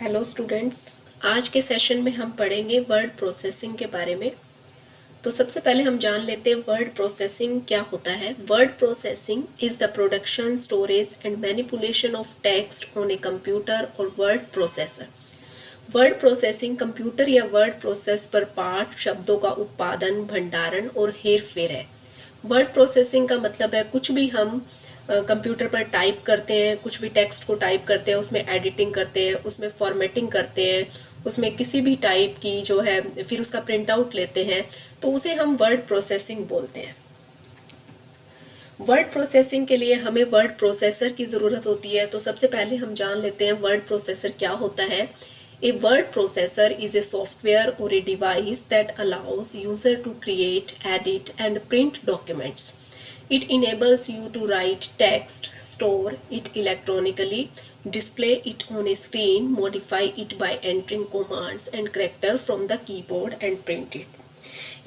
Hello students, आज के session में हम पढ़ेंगे वर्ड प्रोसेसिंग के बारे में। तो सबसे पहले हम जान लेते हैं वर्ड प्रोसेसिंग क्या होता है। Word processing is the production, storage and manipulation of text on a computer or word processor. Word processing computer या वर्ड प्रोसेस पर पाठ, शब्दों का उत्पादन, भंडारण और हेरफेर है। वर्ड प्रोसेसिंग का मतलब है कुछ भी हम कंप्यूटर पर टाइप करते हैं, कुछ भी टेक्स्ट को टाइप करते हैं, उसमें एडिटिंग करते हैं, उसमें फॉर्मेटिंग करते हैं, उसमें किसी भी टाइप की जो है फिर उसका प्रिंट आउट लेते हैं, तो उसे हम वर्ड प्रोसेसिंग बोलते हैं। वर्ड प्रोसेसिंग के लिए हमें वर्ड प्रोसेसर की ज़रूरत होती है। तो सबसे पहले हम जान लेते हैं वर्ड प्रोसेसर क्या होता है। A word processor is a software or a device that allows user to create, edit and print documents. It enables you to write text, store it electronically, display it on a screen, modify it by entering commands and character from the keyboard and print it.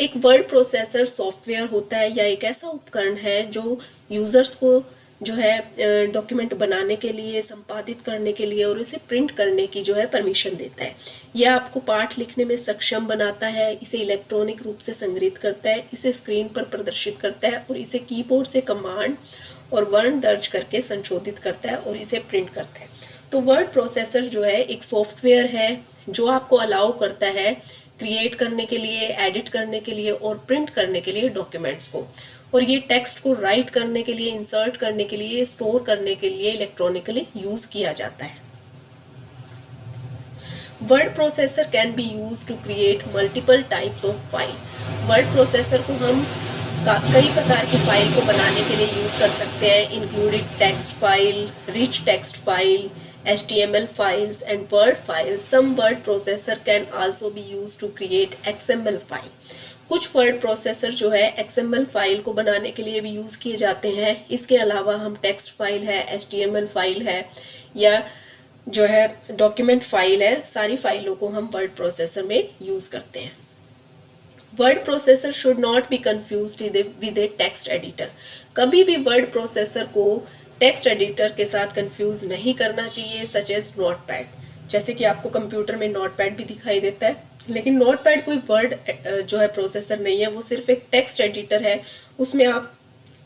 एक word processor software होता है या एक ऐसा उपकरण है जो users को जो है डॉक्यूमेंट बनाने के लिए, संपादित करने के लिए और इसे प्रिंट करने की जो है परमिशन देता है। यह आपको पाठ लिखने में सक्षम बनाता है, इसे इलेक्ट्रॉनिक रूप से संग्रहित करता है, इसे स्क्रीन पर प्रदर्शित करता है और इसे कीबोर्ड से कमांड और वर्ण दर्ज करके संशोधित करता है और इसे प्रिंट करता है। तो वर्ड प्रोसेसर जो है एक सॉफ्टवेयर है जो आपको अलाउ करता है क्रिएट करने के लिए, एडिट करने के लिए और प्रिंट करने के लिए डॉक्यूमेंट्स को, और ये टेक्स्ट को राइट करने के लिए, इंसर्ट करने के लिए, स्टोर करने के लिए इलेक्ट्रॉनिकली यूज किया जाता है। Word processor can be use to create multiple types of file. Word processor को हम कई प्रकार की फाइल को बनाने के लिए यूज कर सकते हैं, included text file, rich text file, HTML files and word files. Some word processor can also be used to create XML file. कुछ वर्ड प्रोसेसर जो है XML फाइल को बनाने के लिए भी यूज किए जाते हैं। इसके अलावा हम टेक्स्ट फाइल है, HTML फाइल है या जो है डॉक्यूमेंट फाइल है, सारी फाइलों को हम वर्ड प्रोसेसर में यूज करते हैं। Word processor should not be confused with A text editor. कभी भी वर्ड प्रोसेसर को टेक्स्ट एडिटर के साथ कंफ्यूज नहीं करना चाहिए, सच एज नोटपैड। जैसे कि आपको कंप्यूटर में नोटपैड भी दिखाई देता है, लेकिन नोटपैड कोई वर्ड जो है प्रोसेसर नहीं है, वो सिर्फ एक टेक्स्ट एडिटर है। उसमें आप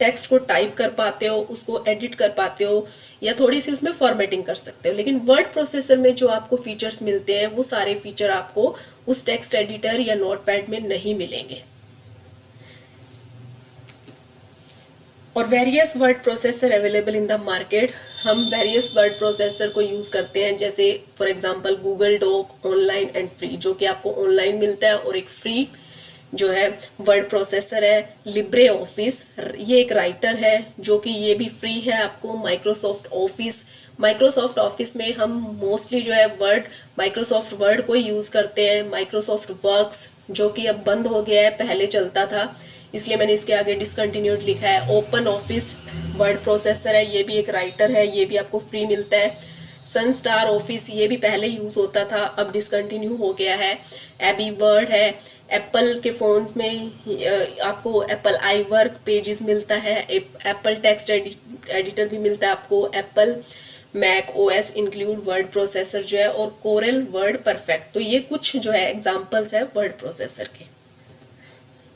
टेक्स्ट को टाइप कर पाते हो, उसको एडिट कर पाते हो या थोड़ी सी उसमें फॉर्मेटिंग कर सकते हो। लेकिन वर्ड प्रोसेसर में जो आपको फीचर्स मिलते हैं वो सारे फीचर आपको उस टेक्स्ट एडिटर या नोटपैड में नहीं मिलेंगे। और various word processor available in the market. हम वेरियस वर्ड प्रोसेसर को यूज करते हैं, जैसे for example Google Doc, online and free, जो कि आपको ऑनलाइन मिलता है, और एक फ्री जो है वर्ड प्रोसेसर है लिब्रे ऑफिस। ये एक राइटर है जो कि ये भी फ्री है आपको। माइक्रोसॉफ्ट ऑफिस में हम मोस्टली जो है माइक्रोसॉफ्ट वर्ड को यूज करते हैं। माइक्रोसॉफ्ट वर्क्स जो कि अब बंद हो गया है, पहले चलता था, इसलिए मैंने इसके आगे डिसकंटिन्यूड लिखा है। ओपन ऑफिस वर्ड प्रोसेसर है, ये भी एक राइटर है, ये भी आपको फ्री मिलता है। सन स्टार ऑफिस, ये भी पहले यूज होता था, अब डिसकंटिन्यू हो गया है। एबी वर्ड है। एप्पल के फोन्स में आपको एप्पल आई वर्क पेजेस मिलता है, एप्पल टेक्स्ट एडिटर भी मिलता है आपको, Apple Mac OS include word processor जो है, और कोरल वर्ड परफेक्ट। तो ये कुछ जो है एग्जाम्पल्स है वर्ड प्रोसेसर के।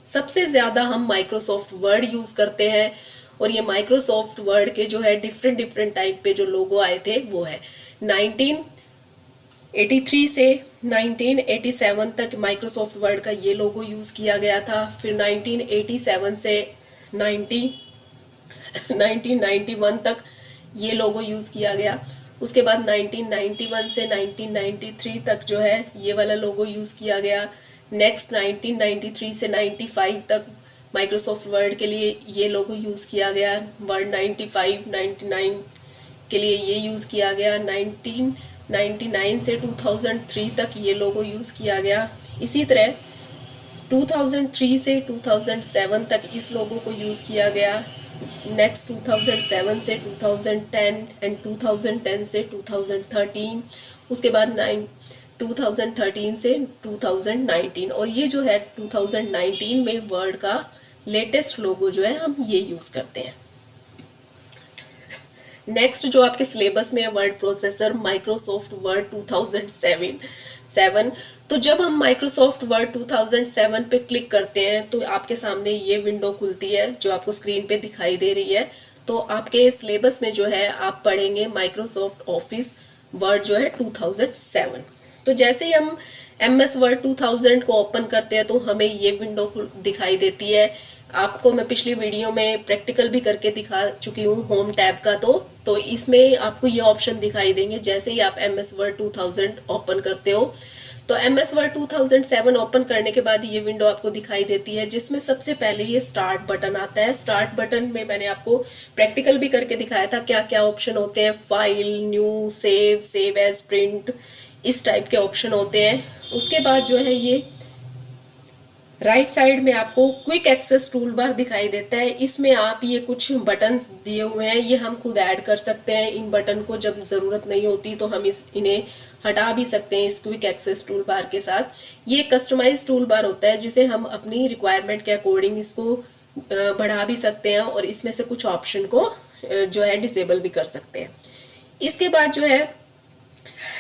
सबसे ज्यादा हम माइक्रोसॉफ्ट वर्ड यूज करते हैं, और ये माइक्रोसॉफ्ट वर्ड के जो है डिफरेंट टाइप पे जो लोगो आए थे वो है 1983 से 1987 तक माइक्रोसॉफ्ट वर्ड का ये लोगो यूज किया गया था। फिर 1987 से 1991 तक ये लोगो यूज किया गया। उसके बाद 1991 से 1993 तक जो है ये वाला लोगो यूज किया गया। नेक्स्ट 1993 से 95 तक माइक्रोसॉफ्ट वर्ड के लिए ये लोगो यूज किया गया। वर्ड 95, 99 के लिए ये यूज किया गया। 1999 से 2003 तक ये लोगो यूज किया गया। इसी तरह 2003 से 2007 तक इस लोगो को यूज किया गया। नेक्स्ट 2007 से 2010 एंड 2010 से 2013, उसके बाद 2013 से 2019, और ये जो है 2019 में वर्ड का लेटेस्ट लोगो जो है हम ये यूज करते हैं। नेक्स्ट जो आपके सिलेबस में है वर्ड प्रोसेसर माइक्रोसॉफ्ट वर्ड 2007। तो जब हम माइक्रोसॉफ्ट वर्ड 2007 पे क्लिक करते हैं तो आपके सामने ये विंडो खुलती है जो आपको स्क्रीन पे दिखाई दे रही है। तो आपके सिलेबस में जो है आप पढ़ेंगे माइक्रोसॉफ्ट ऑफिस वर्ड जो है 2007। तो जैसे ही हम MS वर्ड 2000 को ओपन करते हैं तो हमें ये विंडो दिखाई देती है। आपको मैं पिछली वीडियो में प्रैक्टिकल भी करके दिखा चुकी हूँ होम टैब का। तो इसमें आपको ये ऑप्शन दिखाई देंगे जैसे ही आप MS वर्ड 2000 ओपन करते हो। तो MS वर्ड 2007 ओपन करने के बाद ये विंडो आपको दिखाई देती है जिसमें सबसे पहले ये स्टार्ट बटन आता है। स्टार्ट बटन में मैंने आपको प्रैक्टिकल भी करके दिखाया था क्या क्या ऑप्शन होते हैं, file, new, save as, print, इस टाइप के ऑप्शन होते हैं। उसके बाद जो है ये राइट साइड में आपको क्विक एक्सेस टूल बार दिखाई देता है। इसमें आप ये कुछ बटन्स दिए हुए हैं, ये हम खुद ऐड कर सकते हैं। इन बटन को जब जरूरत नहीं होती तो हम इन्हें हटा भी सकते हैं इस क्विक एक्सेस टूल बार के साथ। ये कस्टमाइज टूल बार होता है जिसे हम अपनी रिक्वायरमेंट के अकॉर्डिंग इसको बढ़ा भी सकते हैं और इसमें से कुछ ऑप्शन को जो है डिसेबल भी कर सकते हैं। इसके बाद जो है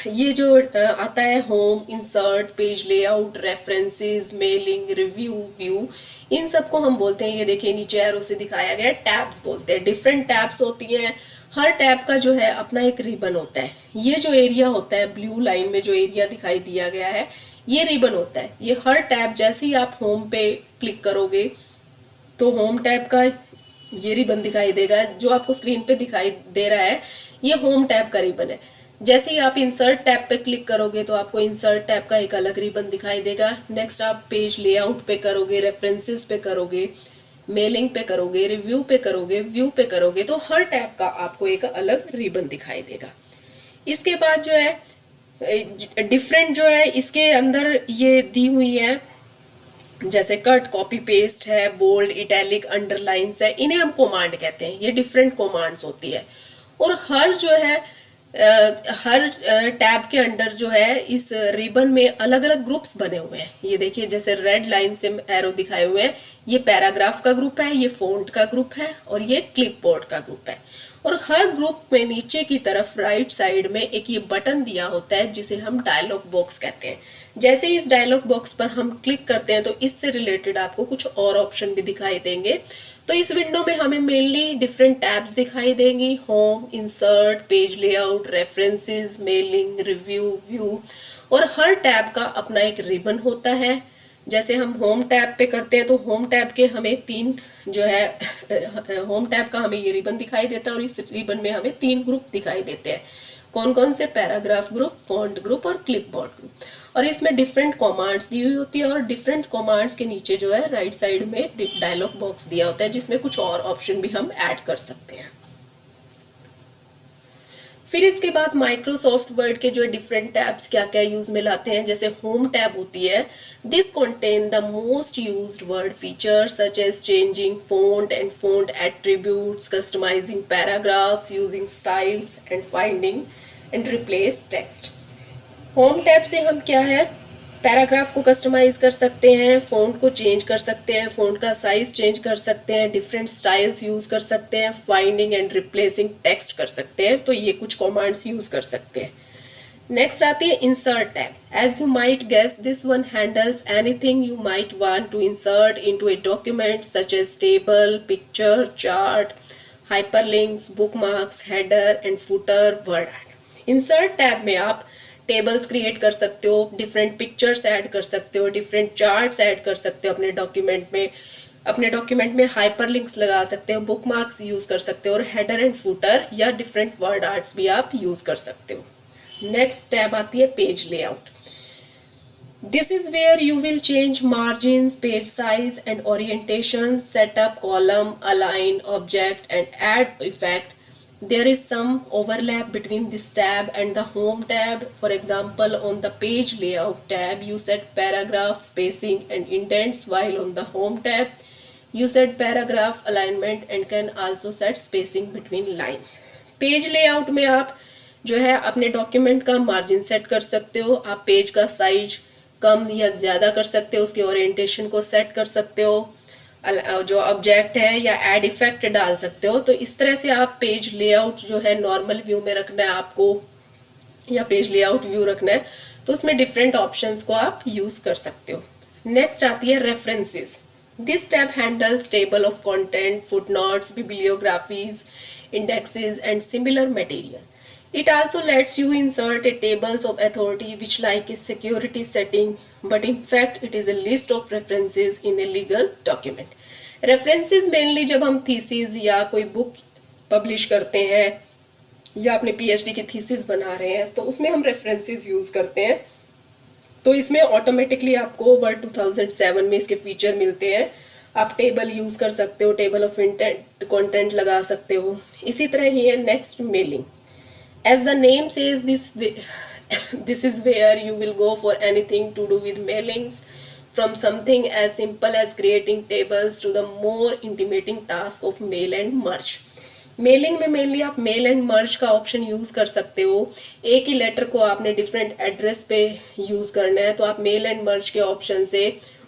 ये जो आता है home, insert, page layout, references, mailing, review, view, इन सबको हम बोलते हैं, ये देखिए नीचे एरो से दिखाया गया, टैब्स बोलते हैं। डिफरेंट टैब्स होती हैं। हर टैब का जो है अपना एक रिबन होता है। ये जो एरिया होता है ब्लू लाइन में जो एरिया दिखाई दिया गया है ये रिबन होता है। ये हर टैब जैसे ही आप होम पे क्लिक करोगे तो होम टैब का ये रिबन दिखाई देगा। जो आपको स्क्रीन पे दिखाई दे रहा है ये होम टैब का रिबन है। जैसे ही आप इंसर्ट टैब पे क्लिक करोगे तो आपको इंसर्ट टैब का एक अलग रिबन दिखाई देगा। नेक्स्ट आप पेज लेआउट पे करोगे, रेफरेंसेस पे करोगे, मेलिंग पे करोगे, रिव्यू पे करोगे, व्यू पे करोगे तो हर टैब का आपको एक अलग रिबन दिखाई देगा। इसके बाद जो है डिफरेंट जो है इसके अंदर ये दी हुई है जैसे कट, कॉपी पेस्ट है, बोल्ड, इटैलिक, अंडरलाइंस है, इन्हें हम कमांड कहते हैं। ये डिफरेंट कमांड्स होती है और हर जो है हर टैब के अंडर जो है इस रिबन में अलग अलग ग्रुप्स बने हुए हैं। ये देखिए जैसे रेड लाइन से एरो दिखाए हुए हैं, ये पैराग्राफ का ग्रुप है, ये फोंट का ग्रुप है और ये क्लिपबोर्ड का ग्रुप है। और हर ग्रुप में नीचे की तरफ राइट साइड में एक ये बटन दिया होता है जिसे हम डायलॉग बॉक्स कहते हैं। जैसे इस डायलॉग बॉक्स पर हम क्लिक करते हैं तो इससे रिलेटेड आपको कुछ और ऑप्शन भी दिखाई देंगे। तो इस विंडो में हमें मेनली डिफरेंट टैब्स दिखाई देंगी, home, insert, page layout, references, mailing, review, view, और हर टैब का अपना एक रिबन होता है। जैसे हम होम टैब पे करते हैं तो होम टैब के हमें तीन जो है होम टैब का हमें ये रिबन दिखाई देता है और इस रिबन में हमें तीन ग्रुप दिखाई देते हैं। कौन कौन से? पैराग्राफ ग्रुप, फॉन्ट ग्रुप और क्लिपबोर्ड ग्रुप। और इसमें डिफरेंट कमांड्स दी हुई होती है और डिफरेंट कमांड्स के नीचे जो है राइट साइड में डायलॉग बॉक्स दिया होता है जिसमें कुछ और ऑप्शन भी हम ऐड कर सकते हैं। फिर इसके बाद माइक्रोसॉफ्ट वर्ड के जो डिफरेंट टैब्स क्या क्या यूज में लाते हैं, जैसे होम टैब होती है, this contain the most used word feature such as changing font and font attributes, customizing paragraphs, using styles and finding and replace text. Home tab से हम क्या है पैराग्राफ को कस्टमाइज कर सकते हैं, फॉन्ट को चेंज कर सकते हैं, फॉन्ट का साइज चेंज कर सकते हैं, डिफरेंट स्टाइल्स यूज कर सकते हैं, फाइंडिंग एंड रिप्लेसिंग टेक्स्ट कर सकते हैं। तो ये कुछ कमांड्स यूज कर सकते हैं। नेक्स्ट आती है insert tab. As you might guess this one handles anything you might want to insert into a document such as table, picture, chart, hyperlinks, bookmarks, header and footer, word art. Insert tab में आप tables create कर सकते हो, different pictures add कर सकते हो, different charts add कर सकते हो अपने डॉक्यूमेंट में हाइपरलिंक्स लगा सकते हो, बुकमार्क्स यूज कर सकते हो और हेडर एंड फुटर या डिफरेंट वर्ड आर्ट्स भी आप यूज कर सकते हो। नेक्स्ट टैब आती है page layout. This is where you will change margins, page size and orientation, set up column, align object and add effect. There is some overlap between this tab and the home tab. For example, on the page layout tab, you set paragraph spacing and indents, while on the home tab, you set paragraph alignment and can also set spacing between lines. Page layout में आप जो है अपने document का margin set कर सकते हो, आप पेज का साइज कम या ज्यादा कर सकते हो, उसके ओरिएंटेशन को सेट कर सकते हो, जो ऑब्जेक्ट है या एड इफेक्ट डाल सकते हो। तो इस तरह से आप पेज लेआउट जो है नॉर्मल व्यू में रखना है आपको या पेज लेआउट व्यू रखना है, तो उसमें डिफरेंट ऑप्शंस को आप यूज कर सकते हो। नेक्स्ट आती है references. This tab handles table of content, footnotes, bibliographies, indexes and similar material. It also lets you insert a tables of authority which like a security setting, but in fact it is a list of references in a legal document. References mainly जब हम thesis या कोई book publish करते हैं या अपने PhD की thesis बना रहे हैं, तो उसमें हम references use करते हैं। तो इसमें ऑटोमेटिकली आपको वर्ड 2007 में इसके फीचर मिलते हैं। आप टेबल यूज कर सकते हो, टेबल ऑफ कंटेंट लगा सकते हो। इसी तरह ही है next mailing. As the name says this is where you will go for anything to do with mailings, from something as simple as creating tables to the more intimating task of mail and merge. Mailing में mainly आप mail and merge का option use कर सकते हो। एक ही letter को आपने different address पे यूज करना है, तो आप मेल एंड मर्ज के ऑप्शन से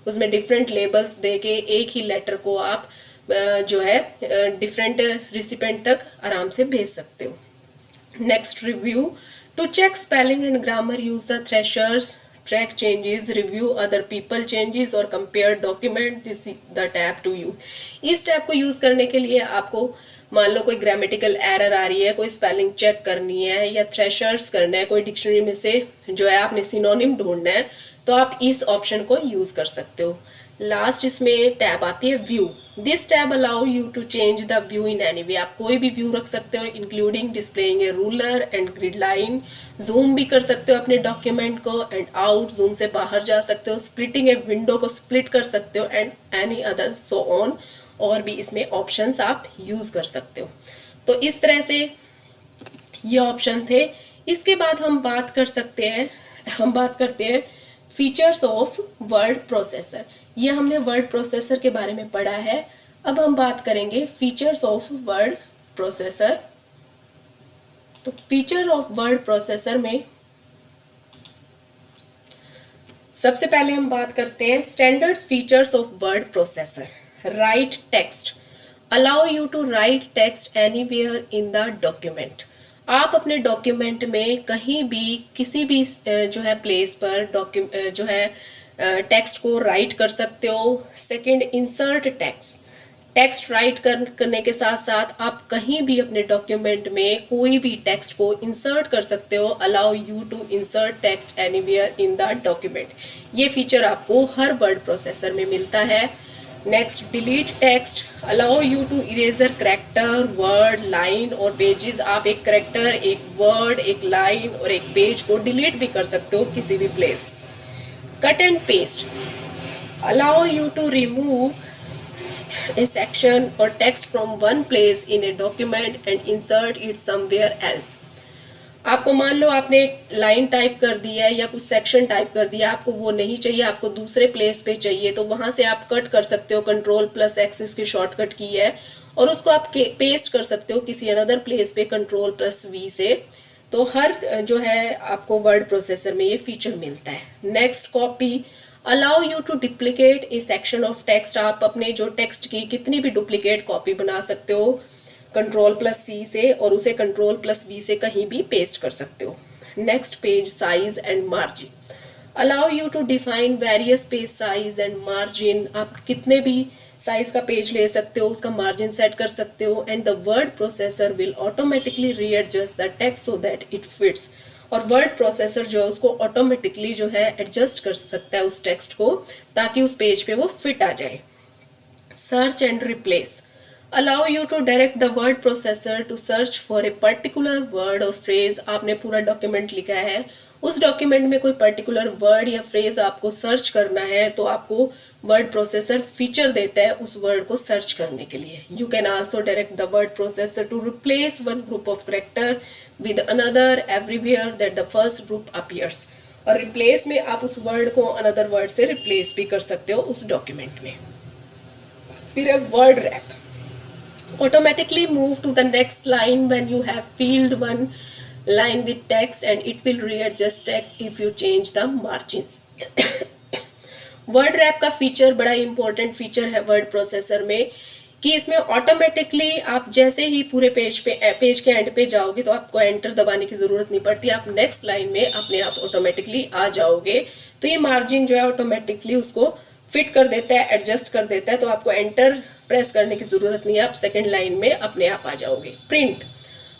उसमें डिफरेंट लेबल्स देके एक ही लेटर को आप जो है डिफरेंट रिसिपेंट तक आराम से भेज सकते हो। Next review. To check spelling and grammar use the thesaurus, track changes, review other people changes or compare document, this the tab to use. इस टैब को यूज करने के लिए आपको मान लो कोई ग्रामेटिकल एरर आ रही है, कोई स्पेलिंग चेक करनी है या थ्रेशर्स करना है, कोई डिक्शनरी में से जो है आपने सिनोनिम ढूंढना है, तो आप इस ऑप्शन को यूज कर सकते हो। लास्ट इसमें टैब आती है view. This tab allow you to change the view in any way. आप कोई भी व्यू रख सकते हो, including displaying a ruler and grid line. Zoom भी कर सकते हो अपने डॉक्यूमेंट को एंड आउट, जूम से बाहर जा सकते हो। स्प्लिटिंग ए विंडो को स्प्लिट कर सकते हो and any other so on. और भी इसमें ऑप्शंस आप यूज कर सकते हो। तो इस तरह से ये ऑप्शन थे। इसके बाद हम बात करते हैं फीचर्स ऑफ वर्ड प्रोसेसर। ये हमने वर्ड प्रोसेसर के बारे में पढ़ा है। अब हम बात करेंगे फीचर्स ऑफ वर्ड प्रोसेसर। तो फीचर ऑफ वर्ड प्रोसेसर में सबसे पहले हम बात करते हैं standard features of word processor. Write text, allow you to write text anywhere in the document. आप अपने डॉक्यूमेंट में कहीं भी किसी भी जो है प्लेस पर जो है टेक्स्ट को राइट कर सकते हो। Second, insert text. Text right करने के साथ साथ आप कहीं भी अपने डॉक्यूमेंट में कोई भी टेक्स्ट को इंसर्ट कर सकते हो। Allow you to insert text anywhere in the document. ये फीचर आपको हर वर्ड प्रोसेसर में मिलता है। Next, delete text, allow you to eraser character, word, line और पेजेस। आप एक करेक्टर, एक वर्ड, एक लाइन और एक पेज को डिलीट भी कर सकते हो किसी भी place. Cut and paste, allow you to remove a section or text from one place in a document and insert it somewhere else. आपको मान लो आपने एक लाइन टाइप कर दी है या कुछ सेक्शन टाइप कर दिया, आपको वो नहीं चाहिए, आपको दूसरे प्लेस पे चाहिए, तो वहां से आप कट कर सकते हो। Ctrl+X इसकी शॉर्टकट की है और उसको आप पेस्ट कर सकते हो किसी अनदर प्लेस पे Ctrl+V से। तो हर जो है आपको वर्ड प्रोसेसर में ये फीचर मिलता है। Next, copy, allow you to duplicate a section of text. आप अपने जो टेक्स्ट की कितनी भी डुप्लीकेट कॉपी बना सकते हो Ctrl+C से और उसे Ctrl+V से कहीं भी पेस्ट कर सकते हो। Next, page size and margin, allow you to define various page size and margin. आप कितने भी साइज का पेज ले सकते हो, उसका मार्जिन सेट कर सकते हो। And the word processor will automatically readjust the text so that it fits. और वर्ड प्रोसेसर जो है उसको ऑटोमेटिकली जो है एडजस्ट कर सकता है उस टेक्स्ट को, ताकि उस पेज पे वो फिट आ जाए। Search and replace, allow you to direct the word processor to search for a particular word और फ्रेज। आपने पूरा डॉक्यूमेंट लिखा है, उस डॉक्यूमेंट में कोई पर्टिकुलर वर्ड या फ्रेज आपको सर्च करना है, तो आपको वर्ड प्रोसेसर फीचर देता है उस वर्ड को सर्च करने के लिए। You can also direct the word processor to replace one group of character with another everywhere that the first group appears. और रिप्लेस में आप उस वर्ड को अनदर वर्ड से रिप्लेस भी कर सकते हो उस डॉक्यूमेंट में। फिर है word rap, automatically move to the next line when you have filled one line with text and it will readjust text if you change the margins. Word rap का फीचर बड़ा इंपॉर्टेंट फीचर है word processor में, कि इसमें automatically आप जैसे ही पूरे page के एंड पे जाओगे तो आपको एंटर दबाने की जरूरत नहीं पड़ती, आप नेक्स्ट लाइन में अपने आप ऑटोमेटिकली आ जाओगे। तो ये मार्जिन जो है ऑटोमेटिकली उसको फिट कर देता है, एडजस्ट कर देता है, तो आपको एंटर प्रेस करने की जरूरत नहीं है, आप सेकेंड लाइन में अपने आप आ जाओगे। Print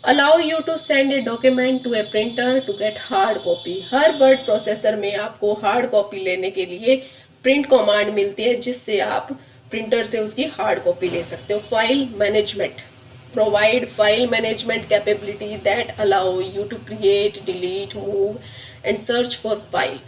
allow you to send a document to a printer to get hard copy. हर वर्ड प्रोसेसर में आपको हार्ड कॉपी लेने के लिए प्रिंट कमांड मिलती है, जिससे आप प्रिंटर से उसकी हार्ड कॉपी ले सकते हो। File management provide file management capability that allow you to create, delete, move and search for file.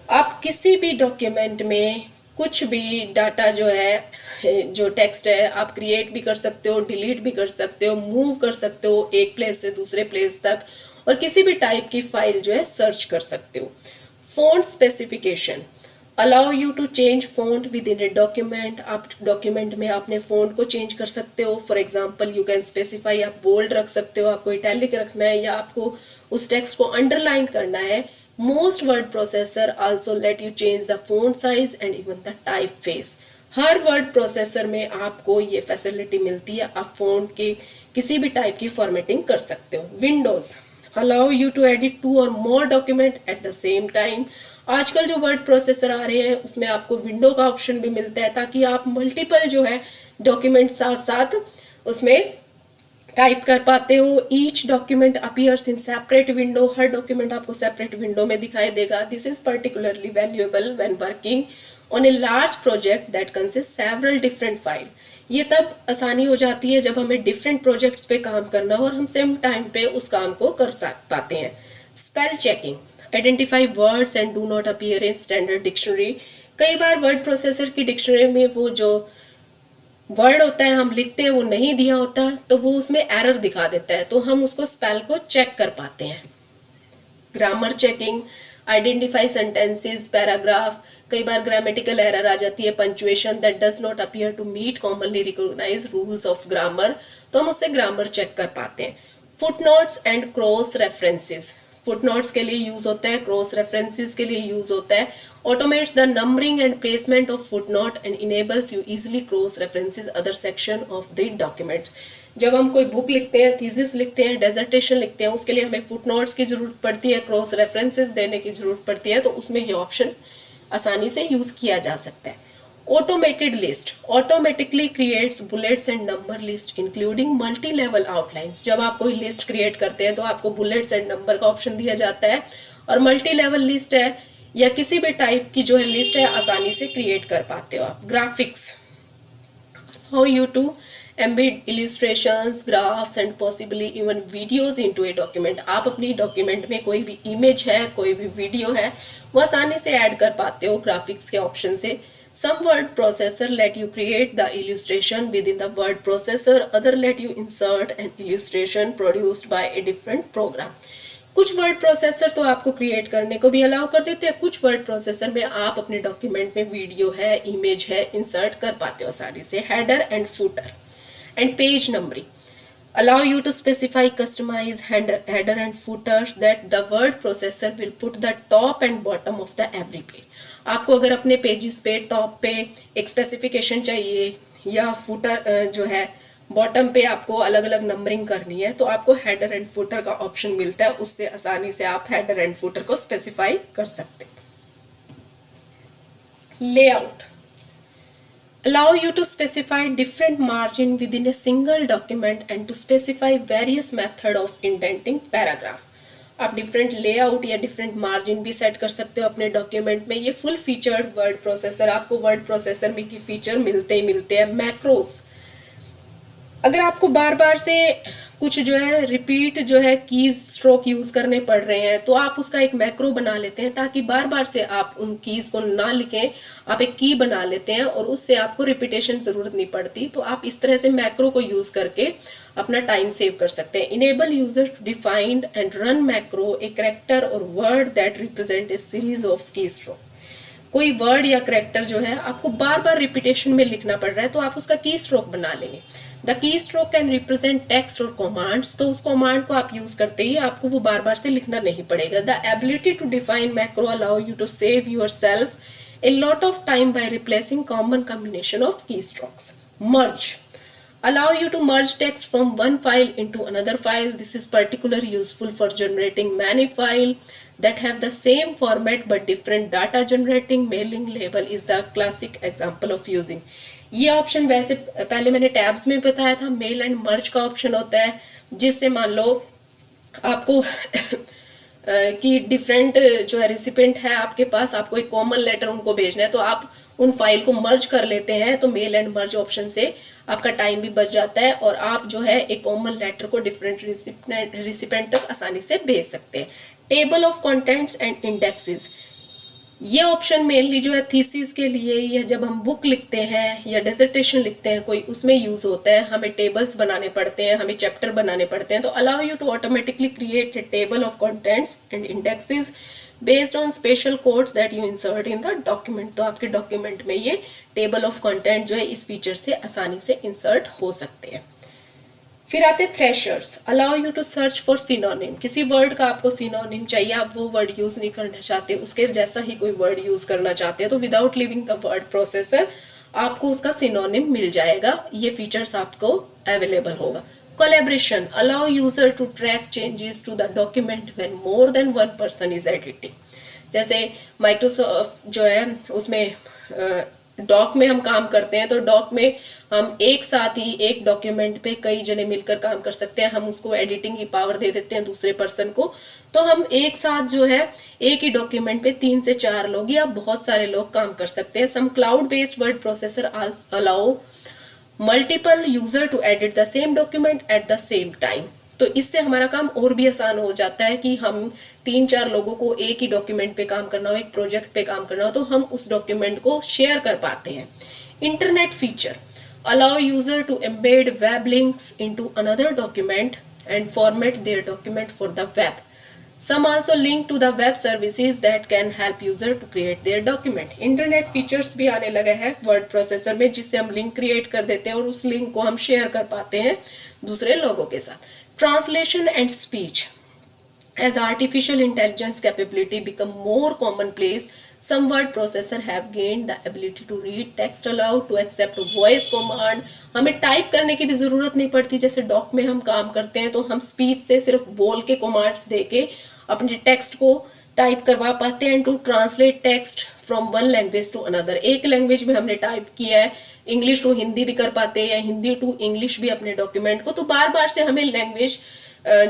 आप किसी भी डॉक्यूमेंट में कुछ भी डाटा जो है, जो टेक्स्ट है, आप क्रिएट भी कर सकते हो, डिलीट भी कर सकते हो, मूव कर सकते हो एक प्लेस से दूसरे प्लेस तक, और किसी भी टाइप की फाइल जो है सर्च कर सकते हो। Font specification allow you to change font within a document. आप डॉक्यूमेंट में अपने फॉन्ट को चेंज कर सकते हो। For example you can specify, आप बोल्ड रख सकते हो, आपको इटैलिक रखना है, या आपको उस टेक्स्ट को अंडरलाइन करना है। Most word processor also let you change the font size and even the type face. Her word processor में आपको ये फैसिलिटी मिलती है, आप फॉन्ट के किसी भी टाइप की फॉर्मेटिंग कर सकते हो। Windows allow you to edit 2 or more document at the same time. आजकल जो वर्ड प्रोसेसर आ रहे हैं उसमें आपको विंडो का ऑप्शन भी मिलता है, ताकि आप मल्टीपल जो है डॉक्यूमेंट साथ साथ उसमें टाइप कर पाते हो। Each document appears in separate window. Her document आपको सेपरेट विंडो में दिखाई देगा। This is particularly valuable when working on a large project that consist several different file. ये तब आसानी हो जाती है जब हमें डिफरेंट प्रोजेक्ट्स पे काम करना हो और हम सेम टाइम पे उस काम को कर पाते हैं। Spell checking identify words and do not appear in standard dictionary. कई बार वर्ड प्रोसेसर की डिक्शनरी में वो जो वर्ड होता है हम लिखते हैं वो नहीं दिया होता, तो वो उसमें एरर दिखा देता है, तो हम उसको स्पेल को चेक कर पाते हैं। Grammar checking identify sentences, paragraph. कई बार ग्रामेटिकल एरर आ जाती है, punctuation that does not appear to meet commonly recognise rules of grammar, तो हम उससे ग्रामर चेक कर पाते हैं। Footnotes and cross references, footnotes के लिए यूज होता है, क्रॉस रेफरेंसेस के लिए यूज होता है। Automates the numbering and placement of footnote and enables you easily cross references other section of the document. जब हम कोई बुक लिखते हैं, थीसिस लिखते हैं, डेजर्टेशन लिखते हैं, उसके लिए हमें फुटनोट्स की जरूरत पड़ती है, क्रॉस रेफरेंसेस देने की जरूरत पड़ती है, तो उसमें ये ऑप्शन आसानी से यूज किया जा सकता है। Automated list automatically creates bullets and number list including multi level outlines. जब आप कोई लिस्ट क्रिएट करते हैं तो आपको बुलेट्स एंड नंबर का ऑप्शन दिया जाता है, और मल्टी लेवल लिस्ट है या किसी भी टाइप की जो है लिस्ट है आसानी से क्रिएट कर पाते हो आप। Graphics how you to embed illustrations, graphs and possibly even videos into a document। आप अपनी डॉक्यूमेंट में कोई भी इमेज है, कोई भी वीडियो है, वो आसानी से ऐड कर पाते हो ग्राफिक्स के ऑप्शन से। Some word processor let you create the illustration within the word processor, other let you insert an illustration produced by a different program। कुछ वर्ड प्रोसेसर तो आपको क्रिएट करने को भी अलाउ कर देते हैं, कुछ वर्ड प्रोसेसर में आप अपने डॉक्यूमेंट में वीडियो है, इमेज है, इंसर्ट कर पाते हो आसानी से। Header and footer and page numbering allow you to specify customized header and footers that the word processor will put the top and bottom of the every page। आपको अगर अपने पेजेस पे टॉप पे एक स्पेसिफिकेशन चाहिए या footer जो है बॉटम पे आपको अलग अलग नंबरिंग करनी है, तो आपको हेडर एंड फुटर का ऑप्शन मिलता है, उससे आसानी से आप हेडर एंड फुटर को स्पेसिफाई कर सकते हैं। Layout allow you to specify different margin within a single document and to specify various method of indenting paragraph। आप डिफरेंट लेआउट या डिफरेंट मार्जिन भी सेट कर सकते हो अपने डॉक्यूमेंट में। ये फुल फीचर्ड वर्ड प्रोसेसर, आपको वर्ड प्रोसेसर में की फीचर मिलते ही मिलते हैं। मैक्रोस, अगर आपको बार बार से कुछ जो है रिपीट जो है कीज स्ट्रोक यूज करने पड़ रहे हैं, तो आप उसका एक मैक्रो बना लेते हैं, ताकि बार बार से आप उन कीज को ना लिखें, आप एक की बना लेते हैं और उससे आपको रिपीटेशन जरूरत नहीं पड़ती। तो आप इस तरह से मैक्रो को यूज करके अपना टाइम सेव कर सकते हैं। Enable user to define and run macro a character or word that represent a series of key stroke. कोई वर्ड या कैरेक्टर जो है आपको बार बार रिपीटेशन में लिखना पड़ रहा है, तो आप उसका की स्ट्रोक बना लेंगे। The key stroke can represent text और कमांड्स, तो उस कमांड को आप यूज करते ही आपको वो बार बार से लिखना नहीं पड़ेगा। The ability to define macro allow you to save yourself a lot of time by replacing common combination of keystrokes. Merge allow you to merge text from one file into another file. This is particularly useful for generating many files that have the same format but different data generating. Mailing label is the classic example of using. ये option वैसे पहले मैंने tabs में बताया था, mail and merge का option होता है, जिससे मान लो आपको कि डिफरेंट जो है रिसिपेंट है आपके पास, आपको एक कॉमन लेटर उनको भेजना है, तो आप उन फाइल को मर्ज कर लेते हैं, तो मेल एंड मर्ज ऑप्शन से आपका टाइम भी बच जाता है और आप जो है एक कॉमन लेटर को डिफरेंट रिसिपेंट तक आसानी से भेज सकते हैं. Table of contents and indexes, ये ऑप्शन मेनली जो है थीसिस के लिए या जब हम बुक लिखते हैं या डिसर्टेशन लिखते हैं कोई, उसमें यूज होता है. हमें टेबल्स बनाने पड़ते हैं, हमें चैप्टर बनाने पड़ते हैं, तो allow you to automatically create a table of contents and indexes based on special codes that you insert in the document. तो आपके डॉक्यूमेंट में ये टेबल ऑफ कंटेंट जो है इस फीचर से आसानी से इंसर्ट हो सकते हैं. फिर आते thesaurus, allow you to search for synonym. किसी वर्ड का आपको सिनोनिम चाहिए, आप वो वर्ड यूज नहीं करना चाहते, उसके जैसा ही कोई वर्ड यूज करना चाहते हैं, तो without leaving the word processor आपको उसका सिनोनिम मिल जाएगा. ये फीचर्स आपको अवेलेबल होगा. Collaboration allow user to track changes to the document when more than one person is editing. जैसे माइक्रोसॉफ्ट जो है उसमें डॉक में हम काम करते हैं, तो डॉक में हम एक साथ ही एक डॉक्यूमेंट पे कई जने मिलकर काम कर सकते हैं. हम उसको एडिटिंग की पावर दे देते हैं दूसरे पर्सन को, तो हम एक साथ जो है एक ही डॉक्यूमेंट पे 3 से 4 लोग या बहुत सारे लोग काम कर सकते हैं. Some cloud based word processor allow multiple user to edit the same document at the same time. तो इससे हमारा काम और भी आसान हो जाता है कि हम 3-4 लोगों को एक ही डॉक्यूमेंट पे काम करना हो, एक प्रोजेक्ट पे काम करना हो, तो हम उस डॉक्यूमेंट को शेयर कर पाते हैं. Internet feature allow user to embed web links into another document and format their document for the web. Some also link to the web services that can help user to create their document. Internet features भी आने लगे हैं word processor में, जिससे हम link create कर देते हैं और उस लिंक को हम शेयर कर पाते हैं दूसरे लोगों के साथ. Translation and speech, as artificial intelligence capability become more commonplace, some word processor have gained the ability to read text aloud, to accept voice command. हमें टाइप करने की भी जरूरत नहीं पड़ती. जैसे डॉक में हम काम करते हैं तो हम स्पीच से सिर्फ बोल के कमांड्स देके अपने टेक्स्ट को टाइप करवा पाते हैं. To translate text from one language to another, एक लैंग्वेज में हमने टाइप किया है, इंग्लिश टू हिंदी भी कर पाते हैं या हिंदी टू इंग्लिश भी अपने डॉक्यूमेंट को, तो बार बार से हमें लैंग्वेज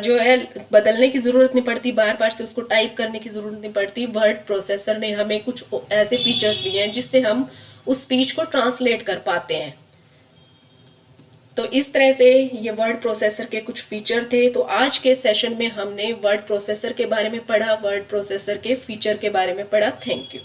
जो है बदलने की जरूरत नहीं पड़ती, बार बार से उसको टाइप करने की जरूरत नहीं पड़ती. वर्ड प्रोसेसर ने हमें कुछ ऐसे फीचर्स दिए हैं जिससे हम उस स्पीच को ट्रांसलेट कर पाते हैं. तो इस तरह से ये वर्ड प्रोसेसर के कुछ फीचर थे. तो आज के सेशन में हमने वर्ड प्रोसेसर के बारे में पढ़ा, वर्ड प्रोसेसर के फीचर के बारे में पढ़ा. Thank you.